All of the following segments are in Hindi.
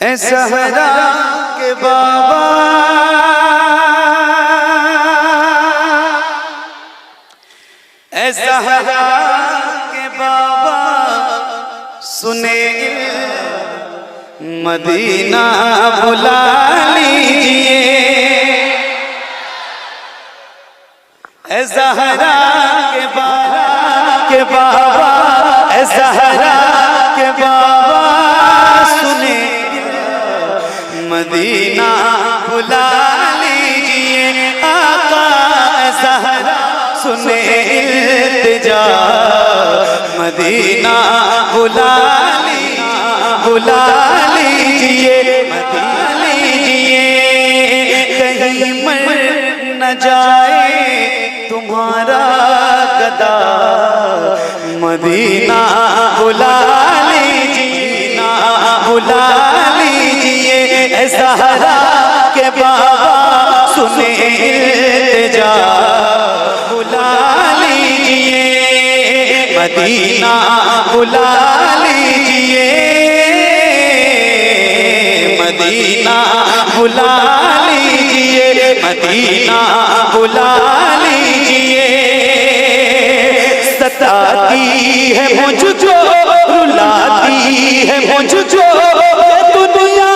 ए सहरा के बाबा, ए सहरा के बाबा, सुने मदीना बुला लीजिए। ए सहरा के बाबा, ए सहरा के बाबा, सुने मदीना बुला लीजिए। आका ज़हरा सुने इल्तिजा, मदीना बुला लीजिए, मदीना लीजिए। कहीं मर न जाए तुम्हारा गदा, मदीना बुला लीजिए, बुला लीजिए। ए ज़हरा के बाबा सुने इल्तिजा, बुला लीजिए, मदीना बुला लीजिए, मदीना बुला लीजिए, मदीना बुला लीजिए। सताती है मुझको, रुलाती है मुझको दुनिया,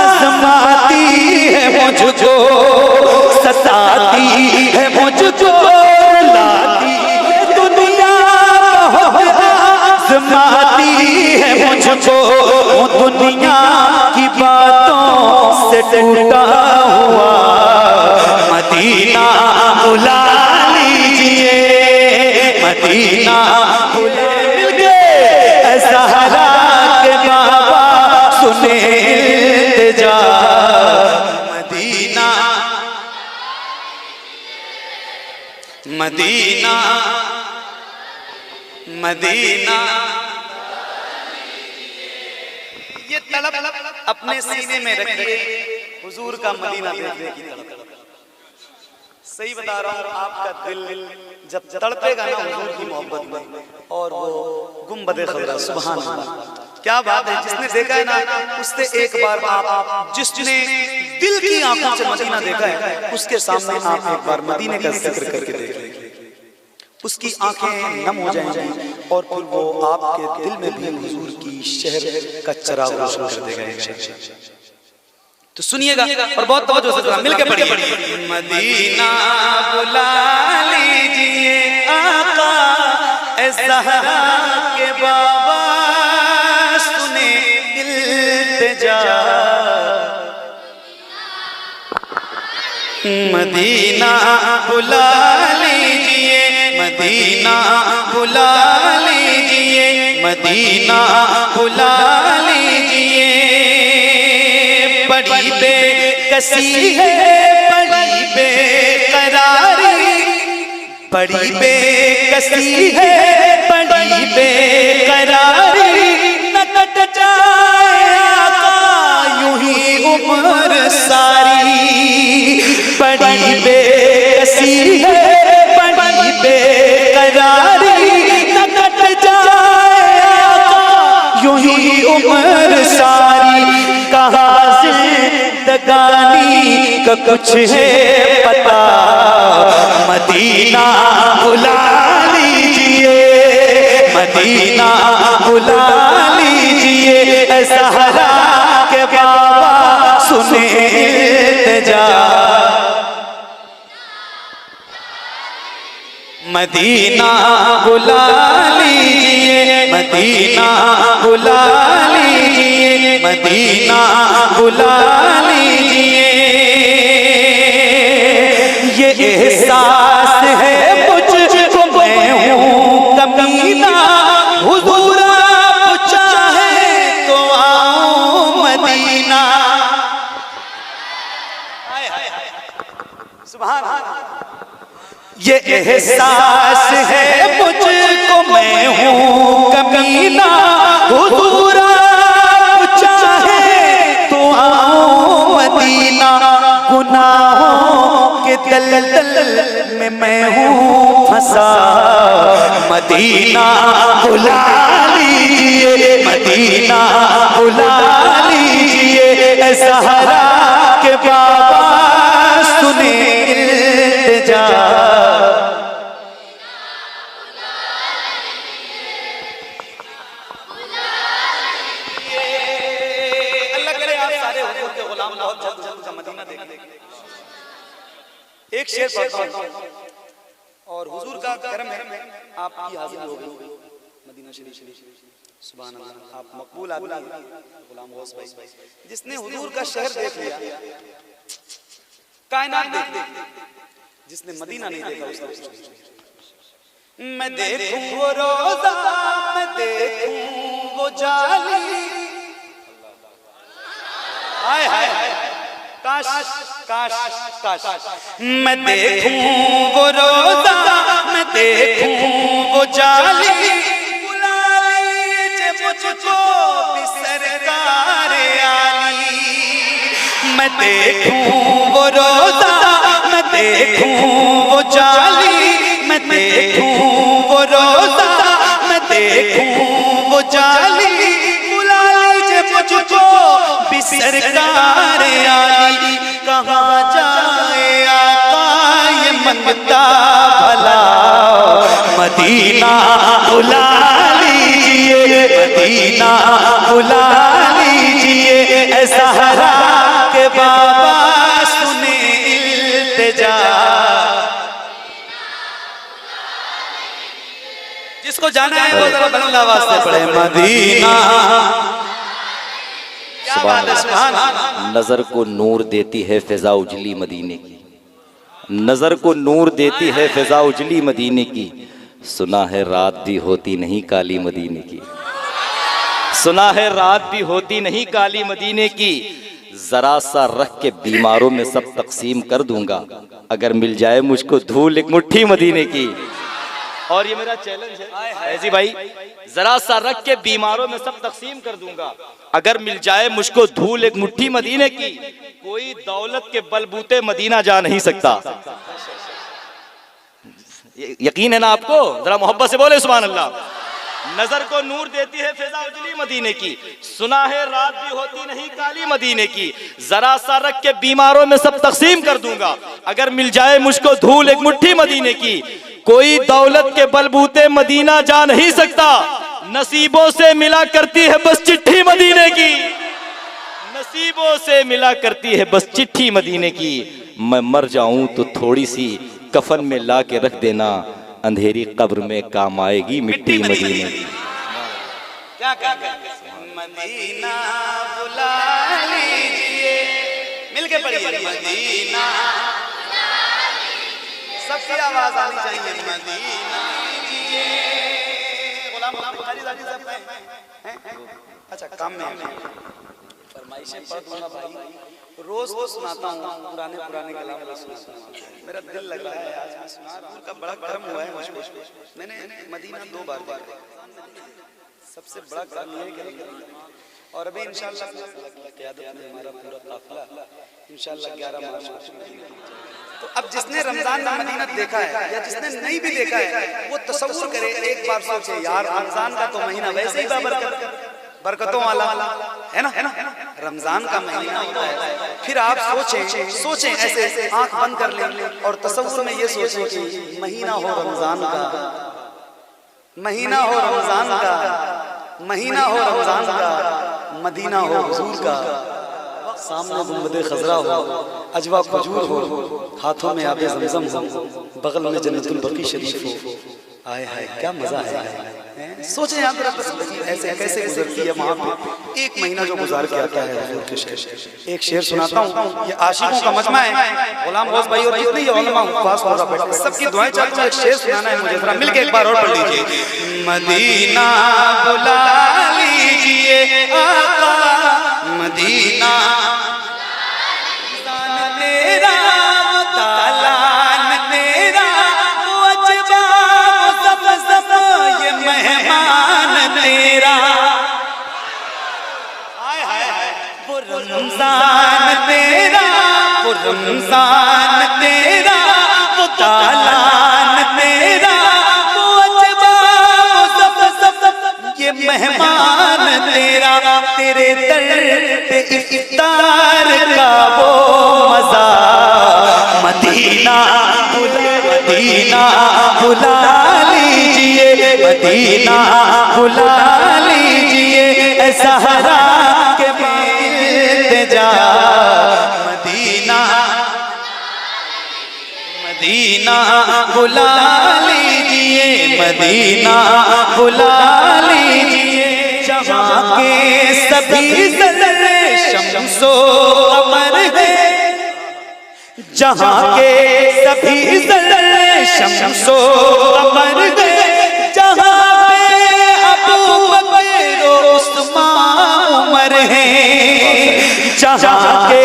आज़माती है मुझको, सताती है मुझको, रुलाती है दुनिया, आज़माती है मुझको। दुनिया की बातों से टूटा हुआ मदीना बुला लीजिए, मदीना बुला लीजिए। ज़हरा के बाबा सुने इल्तिजा, मदीना मदीना मदीना। ये तलब अपने सीने में रखिए, हुजूर का मदीना देखने की तलब। सही बता रहा हूँ, आपका दिल जब तड़पेगा ना हुजूर की मोहब्बत में, और वो गुंबद खज़रा, सुभान अल्लाह, क्या बात है। जिसने देखा है ना, उससे एक बार आप, जिसने दिल की आंखों से मदीना देखा है, उसके सामने आप एक बार मदीने का जिक्र करके देखें, उसकी आंखें नम हो जाएंगी, और फिर वो आपके दिल में भी हुजूर की शहर का चिराग रोशन कर देगा। तो सुनिएगा और बहुत तवज्जो से मिलकर पढ़िए। मदीना बुला लीजिए, आका ए ज़हरा के बाबा, सुने इल्तिजा, मदीना बुला लीजिए, मदीना बुला लीजिए, मदीना बुला लीजिए। बड़ी बेकसी है, बड़ी बेकरारी, बड़ी बेकसी है, बड़ी बेकरारी, न कट जाए आका यूं ही उम्र सारी। बड़ी बेकसी है, बड़ी बेकरारी, न कट जाए आका यूं ही उम्र सारी। कहाँ जिंदगानी का कुछ है पता, मदीना बुला लीजिए, मदीना बुला लीजिए। ए ज़हरा के बाबा सुने इल्तिजा, मदीना बुला लीजिए, मदीना बुला लीजिए, मदीना बुला लीजिए। ये एहसास है मुझको, मैं हूँ कमीना, हुजूर आप चाहे तो आओ मदीना। सुभान अल्लाह। ये एहसास है मुझको, मैं हूँ कमीना, हुजूर आप चाहे तो आओ मदीना। गुनाहों के दलदल में मैं हूँ फंसा, मदीना बुला लीजिए, मदीना बुला लीजिए, ज़हरा के बाबा सुने इल्तिजा। अल्लाह करे आप सारे हुजूर के गुलाम बहुत जल्द उनका मदीना देखें। एक शेर पढ़ता हूं और हुजूर का करम है आपकी हाजिरी हो गई मदीना शरीफ। सुभान अल्लाह, आप मकबूल आदमी गुलाम गौस भाई, जिसने हुजूर का शहर देख लिया, कायनात देख ली, जिसने मदीना नहीं देखा उसने। मैं देखूं वो रोजा, मैं देखूं वो जाली, हाय हाय काश काश काश, मैं देखूं वो रोजा, मैं देखूं वो जाली, बुला लीजिए मुझको भी सरकार आली। मैं देखूं वो रोजा, मैं देखूं वो जाली, मैं देखूं वो रोजा, मैं देखूं वो जाली, बुला लीजिए मुझको भी सरकार आली। कहाँ जाए आका ये मंगता भला, मदीना बुला लीजिए, मदीना बुला लीजिए, ज़हरा के बाबा सुने इल्तिजा। जिसको जाना है वो जरा बुलंद आवाज से पढ़े, मदीना। क्या बात है, सुभान अल्लाह। नजर को नूर देती है फिजा उजली मदीने की, नजर को नूर देती है फिजा उजली मदीने की, सुना है रात भी होती नहीं काली मदीने की, सुना है रात भी होती नहीं काली मदीने की, जरा सा रख के बीमारों में सब तकसीम कर दूंगा, अगर मिल जाए मुझको धूल एक मुट्ठी मदीने की। और ये मेरा चैलेंज है ऐसी भाई, जरा सा रख के बीमारों में सब तकसीम कर दूंगा, अगर मिल जाए मुझको धूल एक मुट्ठी मदीने की, कोई दौलत के बलबूते मदीना जा नहीं सकता। यकीन है ना आपको? जरा मोहब्बत से बोले सुभान अल्लाह। नजर को नूर देती है फिजा उजली मदीने की, सुना है रात भी होती नहीं काली मदीने की, जरा सा रख के बीमारों में सब तकसीम कर दूंगा, अगर मिल जाए मुझको धूल एक मुट्ठी मदीने की, कोई दौलत के बलबूते मदीना जा नहीं सकता, नसीबों से मिला करती है बस चिट्ठी मदीने की, नसीबों से मिला करती है बस चिट्ठी मदीने की, मैं मर जाऊं तो थोड़ी सी कफन में ला के रख देना, अंधेरी कब्र में काम आएगी मिट्टी मदीने की। क्या मदीना बुला लीजिए, मिलके पढ़िए, मदीना, सबकी आवाज आनी चाहिए, मदीना लीजिए। गुलाम बुखारी साहब हैं? अच्छा काम में फरमाइशें पढ़ दूंगा भाई, रोज तो सुनाता हूँ पुराने कलाम सुनाता हूँ, मेरा दिल लग रहा है आज मैं सुना रहा हूँ, का बड़ा कर्म हुआ है मुझको। मैंने मदीना 2 बार देखा, सबसे बड़ा कर्म ये है, और अभी इंशाल्लाह क़यादत में हमारा पूरा काफिला इंशाल्लाह 11 मार्च को। तो अब जिसने रमजान में मदीना देखा है या जिसने नहीं भी देखा है वो तसव्वुर करे, एक बार सोचे यार रमजान का तो महीना वैसे ही बरकतों वाला है ना, रमजान का महीना होता है। फिर आप सोचें ऐसे आंख बंद कर लें और तसव्वुर में ये सोचें कि महीना हो रमजान का, महीना हो रमजान का, महीना हो रमजान का, मदीना हो हुजूर का, सामने गुंबदे खजरा हो, अजवा खजूर हो, हाथों में आबे ज़मज़म हो, बगल में जन्नतुल बकी शरीफ हो। आए हाय क्या मजा है। सोचे यहाँ पर ऐसे कैसे गुजरती है वहाँ पे, एक महीना जो गुजार के आता है हुजूर के शहर। एक शेर सुनाता हूँ, ये आशिकों का मजमा है, गुलाम गौस भाई और जितने ही उलमा पास होगा बैठे, सबकी दुआएं चाहता हूँ, एक शेर सुनाना है मुझे, जरा मिलके एक बार और पढ़ लीजिए, मदीना बुला लीजिए आका, मदीना तेरा तालान तेरा, वो अजबा ये मेहमान तेरा, वो रमजान तेरा, वो रमजान तेरा, वो दालान तेरा, वो अजवा वो सब ये मेहमान तेरा, तेरे दर पे इफ्तार का वो मजा। मदीना मदीना बुला लीजिए, मदीना बुला लीजिए, सहरा के इल्तिजा। मदीना मदीना बुला लीजिए, मदीना बुला लीजिए, जहाँ के सभी ज़र्रे शम्सो कमर है, जहाँ के सभी ज़र्रे शम्सो कमर है, जहाँ पे अबू बकर उस्मान उमर है, जहाँ के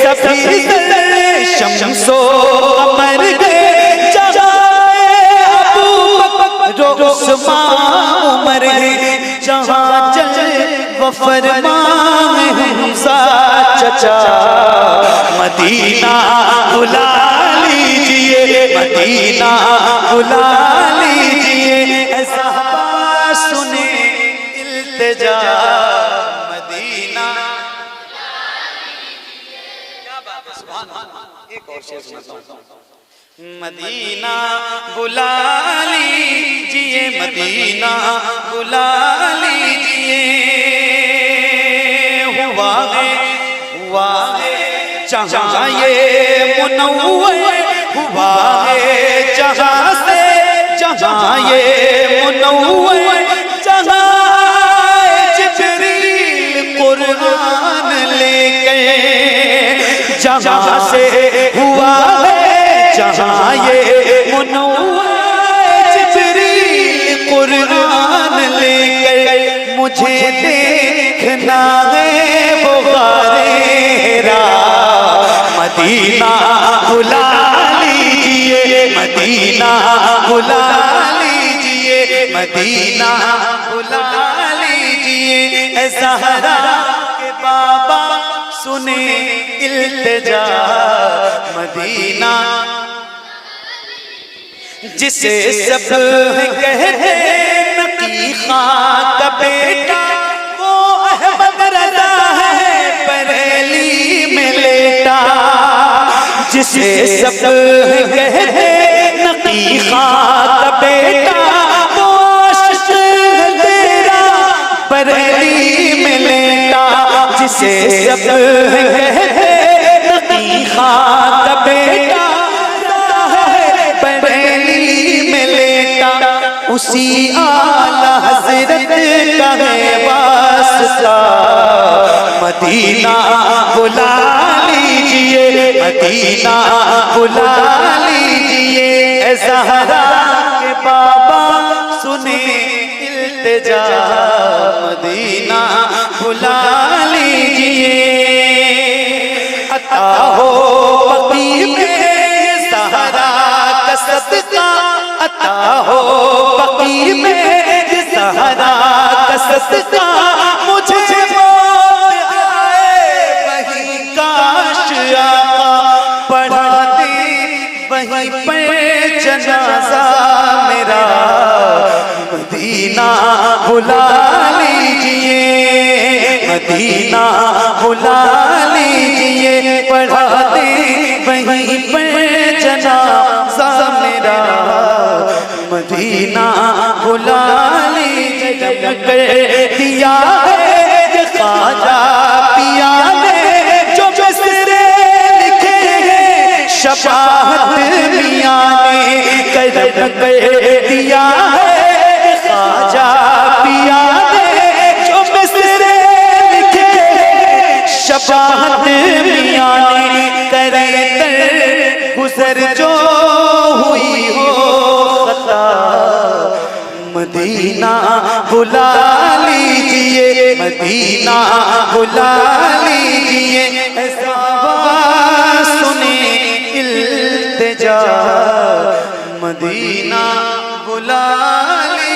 सभी ज़र्रे शम्सो कमर है, जहाँ अबू बकर उस्मान उमर है, जहाँ जल फरमान हमजा चचा। मदीना बुला लीजिए, मदीना बुला लीजिए, साहबा सुने इल्तिजा। मदीना क्या बात है, सुभान अल्लाह। एक और शेर सुनाता हूं। मदीना बुला लीजिए, मदीना बुला लीजिए, हुआ है जहाँ ये मुनव्वर, हुआ है जहाँ से जहाँ ये मुनव्वर, जहाँ जिब्रील कुरान लेके, जहाँ से हुआ है जहाँ ये मुनव्वर, जिब्रील कुरान लेके, मुझे देखना है वो गारेरा। मदीना बुला लीजिए, मदीना बुला लीजिए, मदीना बुला लीजिए, ज़हरा के बाबा सुने इल्तिजा। मदीना जिसे सब कहते नकी खां का बेटा, वो अहमद रज़ा है बरेली में लेटा। जिसे सब कहते नकी खां का बेटा, वो आशिक़ तेरा बरेली में लेटा। जिसे सब कहते नकी खां का बेटा, बरेली में लेटा। उसी आला हज़रत का है वास्ता। मदीना बुला लीजिए, मदीना बुला लीजिए, ज़हरा के बाबा सुने इल्तिजा। मदीना बुला लीजिए, अता हो बकी में ज़हरा का सदका, अता हो बकी में ज़हरा का सदका। मुझे वही काश आका पढ़ा दे, वहीं पे जनाजा मेरा। मदीना बुला लीजिए, मदीना बुला लीजिए, पढ़ा दे वहीं पे जनाजा मेरा। मदीना बुला लीजिए, कर दिया है ख्वाजा पिया ने जो मिसरे लिखे हैं, शफाअत मियां ने करम कर दिया है ख्वाजा पिया ने जो मिसरे लिखे हैं, शफाअत मियां ने करे दर गुजर जो हुई हो खता। मदीना बुला लीजिए, मदीना बुला लीजिए, ऐसा सुने इल्तिजा। मदीना बुला लीजिए।